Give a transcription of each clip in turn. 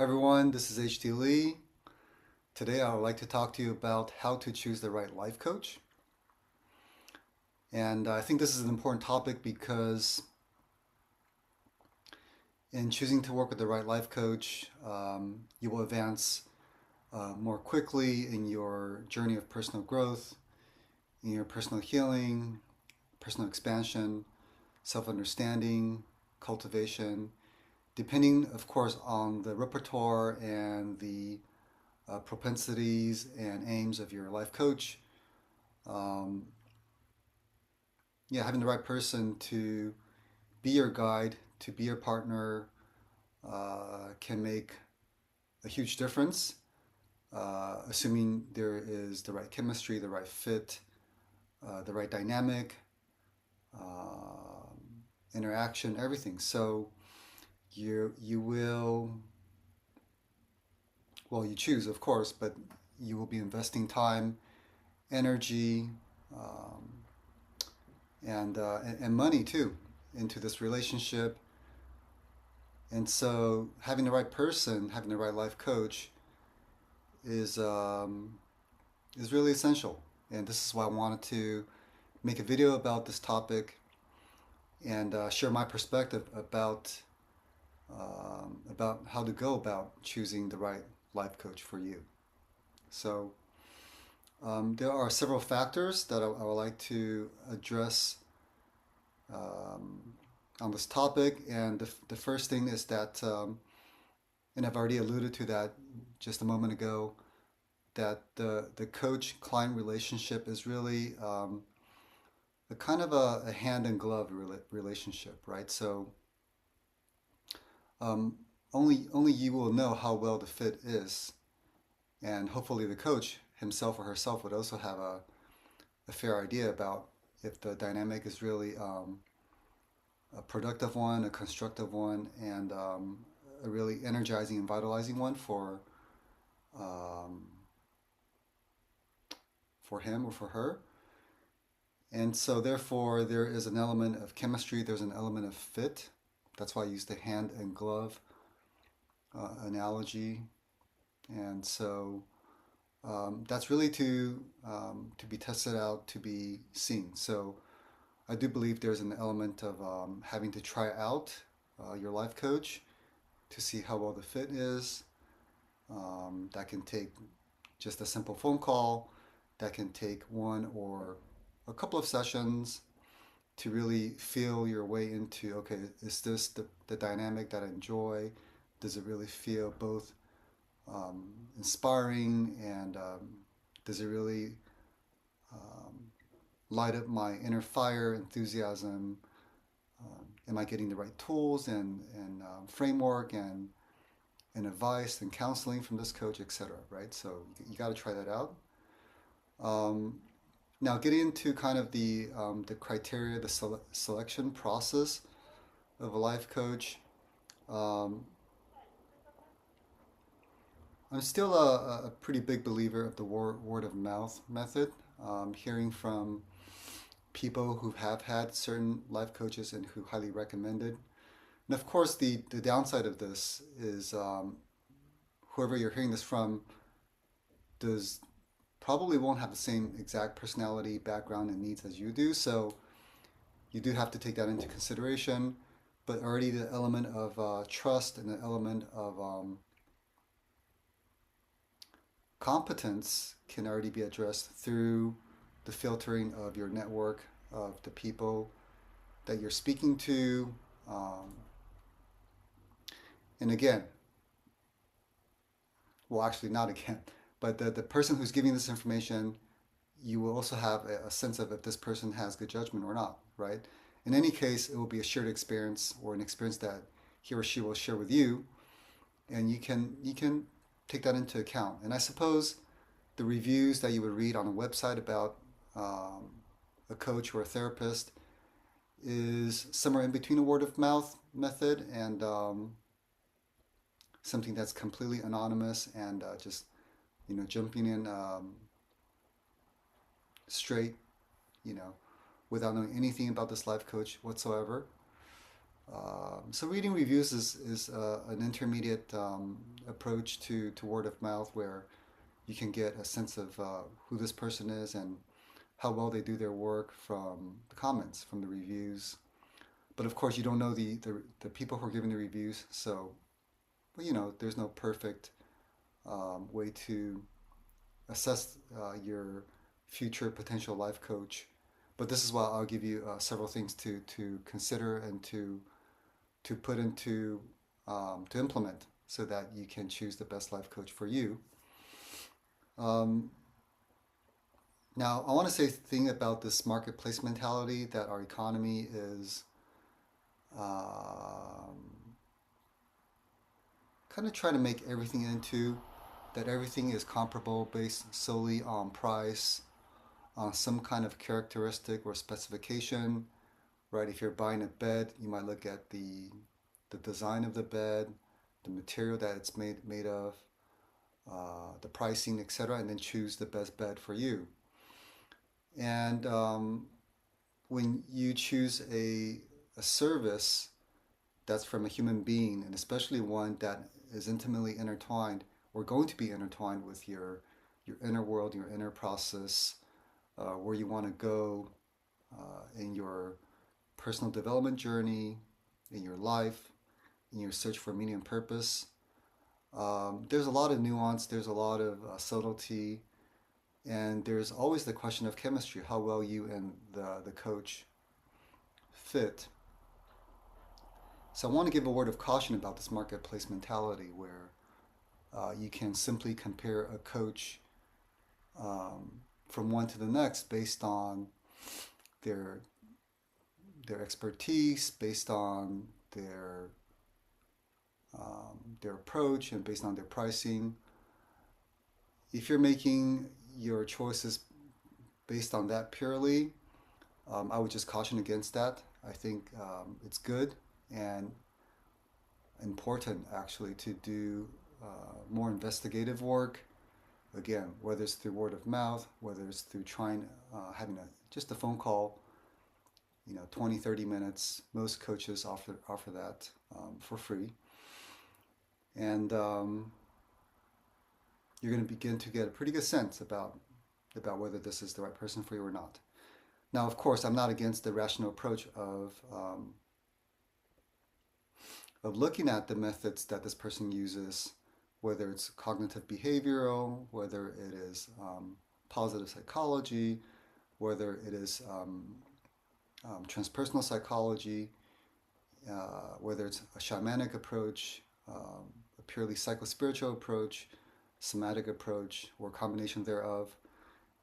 Hi everyone, this is HT Lee. Today I would like to talk to you about how to choose the right life coach. And I think this is an important topic because in choosing to work with the right life coach, you will advance more quickly in your journey of personal growth, in your personal healing, personal expansion, self-understanding, cultivation, depending, of course, on the repertoire and the propensities and aims of your life coach. Um, yeah, having the right person to be your guide, to be your partner, can make a huge difference, assuming there is the right chemistry, the right fit, the right dynamic, interaction, everything. So you will, well, you choose, of course, but you will be investing time, energy, um, and money too into this relationship. And so having the right person, having the right life coach is is really essential. And this is why I wanted to make a video about this topic and share my perspective about how to go about choosing the right life coach for you. So there are several factors that I would like to address um, on this topic, and the first thing is that, and I've already alluded to that just a moment ago, that the coach-client relationship is really a kind of a hand and glove relationship, right? So um, only you will know how well the fit is, and hopefully the coach himself or herself would also have a fair idea about if the dynamic is really a productive one, a constructive one, and a really energizing and vitalizing one um, for him or for her. And so, therefore, there is an element of chemistry, there's an element of fit. That's why I use the hand and glove analogy. And so, that's really to be tested out, to be seen. So, I do believe there's an element of having to try out your life coach to see how well the fit is. That can take just a simple phone call. That can take one or a couple of sessions to really feel your way into, okay, is this the dynamic that I enjoy? Does it really feel both inspiring and does it really um, light up my inner fire, enthusiasm? Am I getting the right tools and framework and advice and counseling from this coach, etc. Right? So you got to try that out. Um, Now, getting into kind of the criteria, the selection process of a life coach, um, I'm still a pretty big believer of the word of mouth method. Hearing from people who have had certain life coaches and who highly recommended. And of course, the downside of this is whoever you're hearing this from does probably won't have the same exact personality, background, and needs as you do. So you do have to take that into consideration. But already the element of trust and the element of competence can already be addressed through the filtering of your network of the people that you're speaking to. Um, and again, well, actually, not again, but the person who's giving this information, you will also have a sense of if this person has good judgment or not, right? In any case, it will be a shared experience or an experience that he or she will share with you, and you can take that into account. And I suppose the reviews that you would read on a website about um, a coach or a therapist is somewhere in between a word of mouth method and something that's completely anonymous and just jumping in straight, you know, without knowing anything about this life coach whatsoever. So reading reviews is an intermediate approach to word of mouth where you can get a sense of who this person is and how well they do their work from the comments, from the reviews. But of course, you don't know the people who are giving the reviews, so but, there's no perfect way to assess your future potential life coach. But this is why I'll give you several things to consider and to put into to implement so that you can choose the best life coach for you. Um, Now, I want to say a thing about this marketplace mentality that our economy is um, kind of trying to make everything into, that everything is comparable based solely on price, on some kind of characteristic or specification, right? If you're buying a bed, you might look at the design of the bed, the material that it's made of, the pricing, etc., and then choose the best bed for you. And when you choose a service that's from a human being, and especially one that is intimately intertwined or going to be intertwined with your inner world, your inner process, where you want to go in your personal development journey, in your life, in your search for meaning and purpose. There's a lot of nuance, there's a lot of subtlety, and there's always the question of chemistry, how well you and the coach fit. So I want to give a word of caution about this marketplace mentality where you can simply compare a coach um, from one to the next based on their their expertise, based on their approach, and based on their pricing. If you're making your choices based on that purely, I would just caution against that. I think it's good and important actually to do more investigative work. Again, whether it's through word of mouth, whether it's through trying having just a phone call, 20, 30 minutes. Most coaches offer that for free, and you're going to begin to get a pretty good sense about whether this is the right person for you or not. Now, of course, I'm not against the rational approach of looking at the methods that this person uses, whether it's cognitive behavioral, whether it is positive psychology, whether it is transpersonal psychology, whether it's a shamanic approach, a purely psychospiritual approach, somatic approach, or a combination thereof.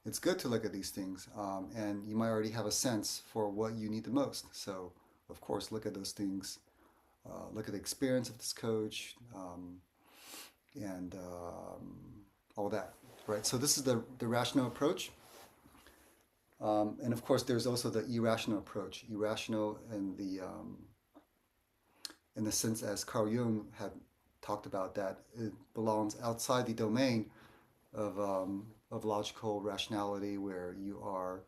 It's good to look at these things, and you might already have a sense for what you need the most. So, of course, look at those things. Look at the experience of this coach, and all that, right? So this is the rational approach. And of course, there's also the irrational approach. Irrational in the sense as Carl Jung had talked about, that it belongs outside the domain of logical rationality, where you are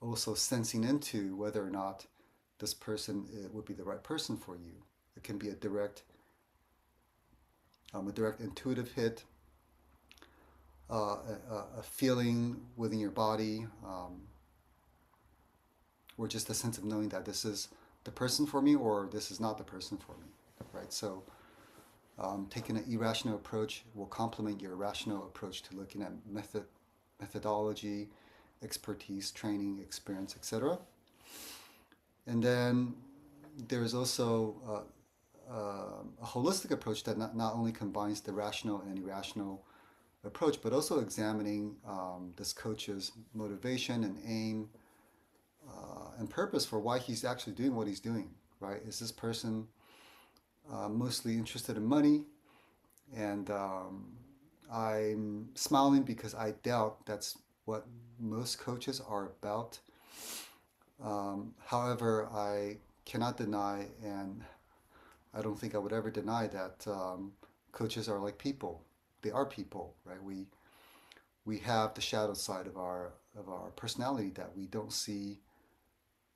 also sensing into whether or not this person would be the right person for you. It can be a direct intuitive hit, a feeling within your body, or just a sense of knowing that this is the person for me or this is not the person for me, right? So taking an irrational approach will complement your rational approach to looking at methodology, expertise, training, experience, etc. And then there's also a holistic approach that not only combines the rational and irrational approach, but also examining this coach's motivation and aim and purpose for why he's actually doing what he's doing, right? Is this person mostly interested in money? And I'm smiling because I doubt that's what most coaches are about. However, I cannot deny, and I don't think I would ever deny, that coaches are like people. They are people, right? We have the shadow side of our personality that we don't see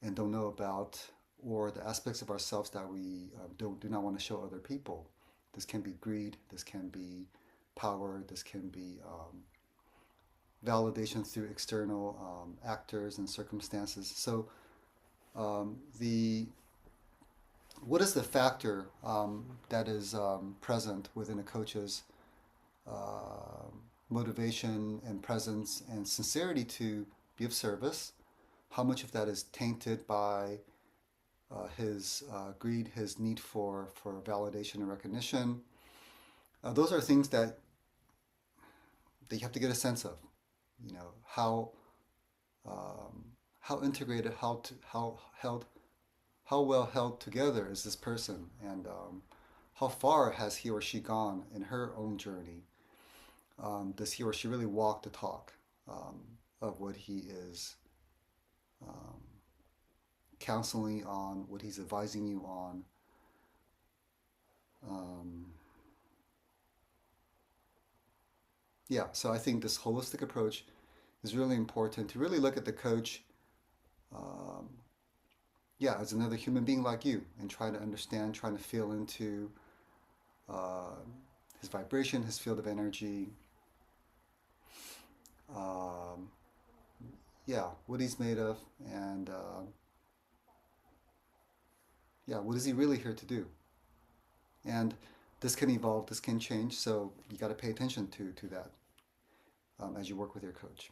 and don't know about, or the aspects of ourselves that we do not want to show other people. This can be greed. This can be power. This can be validation through external actors and circumstances. So the what is the factor that is present within a coach's uh, motivation and presence and sincerity to be of service? How much of that is tainted by his greed, his need for validation and recognition? Those are things that you have to get a sense of. You know um, how integrated, how held, how well held together is this person, and how far has he or she gone in her own journey? Does he or she really walk the talk um, of what he is um, counseling on, what he's advising you on? Um, yeah, so I think this holistic approach is really important to really look at the coach, um, yeah, as another human being like you, and try to understand, trying to feel into uh, his vibration, his field of energy, um, yeah, what he's made of, and yeah, what is he really here to do? And this can evolve, this can change, so you got to pay attention to that as you work with your coach.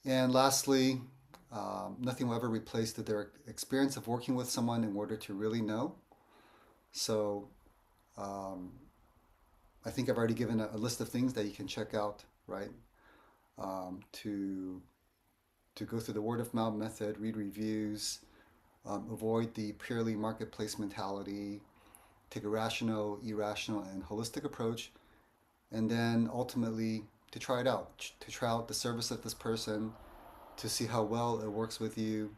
And lastly, nothing will ever replace the direct experience of working with someone in order to really know. So um, I think I've already given a list of things that you can check out, right? To go through the word of mouth method, read reviews, avoid the purely marketplace mentality, take a rational, irrational, and holistic approach, and then ultimately to try it out, to try out the service of this person, to see how well it works with you,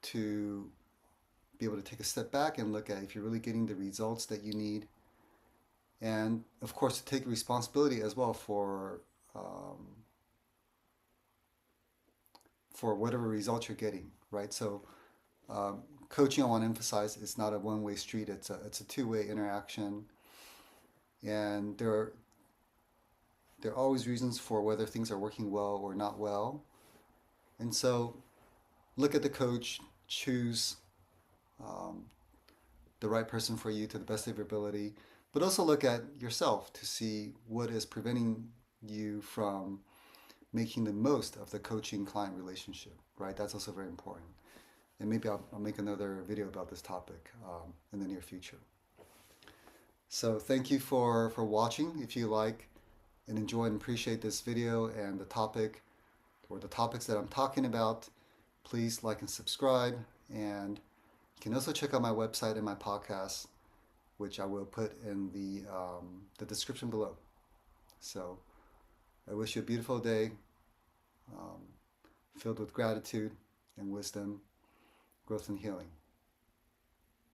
to be able to take a step back and look at if you're really getting the results that you need, and of course to take responsibility as well for whatever results you're getting, right? So um, coaching, I want to emphasize, it's not a one-way street. It's a two-way interaction, and there are always reasons for whether things are working well or not well. And so look at the coach, choose um, the right person for you to the best of your ability, but also look at yourself to see what is preventing you from making the most of the coaching client relationship, right? That's also very important. And maybe I'll make another video about this topic in the near future. So thank you for watching. If you like and enjoy and appreciate this video and the topic or the topics that I'm talking about, please like and subscribe. And you can also check out my website and my podcast, which I will put in the description below. So I wish you a beautiful day um, filled with gratitude and wisdom, growth and healing.